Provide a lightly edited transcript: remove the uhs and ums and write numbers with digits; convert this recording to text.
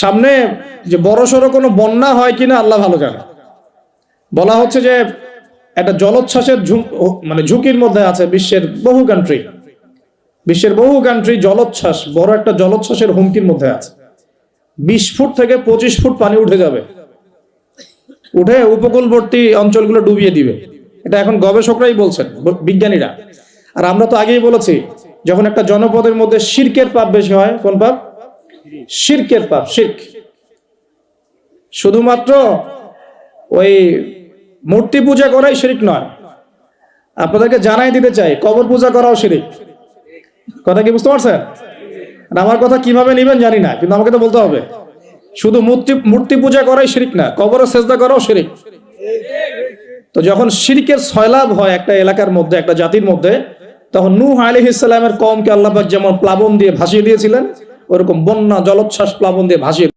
সামনে যে বড় সড়ো কোনো বন্যা হয় কিনা আল্লাহ ভালো জানে। বলা হচ্ছে যে একটা জলোচ্ছ্বাসের মানে ঝুঁকির মধ্যে আছে বিশ্বের বহু কান্ট্রি জলোচ্ছ্বাস, বড় একটা জলোচ্ছ্বাসের হুমকির মধ্যে আছে। 20 ফুট থেকে 25 ফুট পানি উঠে যাবে, উঠে উপকূলবর্তী অঞ্চলগুলো ডুবিয়ে দিবে। এটা এখন গবেষকরাই বলছেন, বিজ্ঞানীরা। আর আমরা তো আগেই বলেছি, যখন একটা জনপদের মধ্যে শিরকের পাপ বেশি হয়, কোন পাপ? শিরকের পাপ। শিরক শুধুমাত্র ওই মূর্তি পূজা করাই শিরক নয়, আপনাদেরকে জানাই দিতে চাই, কবর পূজা করাও শিরক। কথা কি বুঝতে পারছেন? আমার কথা কিভাবে নিবেন জানি না, কিন্তু আমাকে তো বলতে হবে। শুধু মূর্তি পূজা করাই শিরক না, কবরে সেজদা করাও শিরক। তো যখন শিরকের সয়লাভ হয় একটা এলাকার মধ্যে, একটা জাতির মধ্যে, তখন নূহ আলাইহিস সালামের কওমকে আল্লাহ পাক যেমন প্লাবন দিয়ে ভাসিয়ে দিয়েছিলেন, ওরকম বন্যা জলোচ্ছ্বাস প্লাবন দিয়ে ভাসিয়ে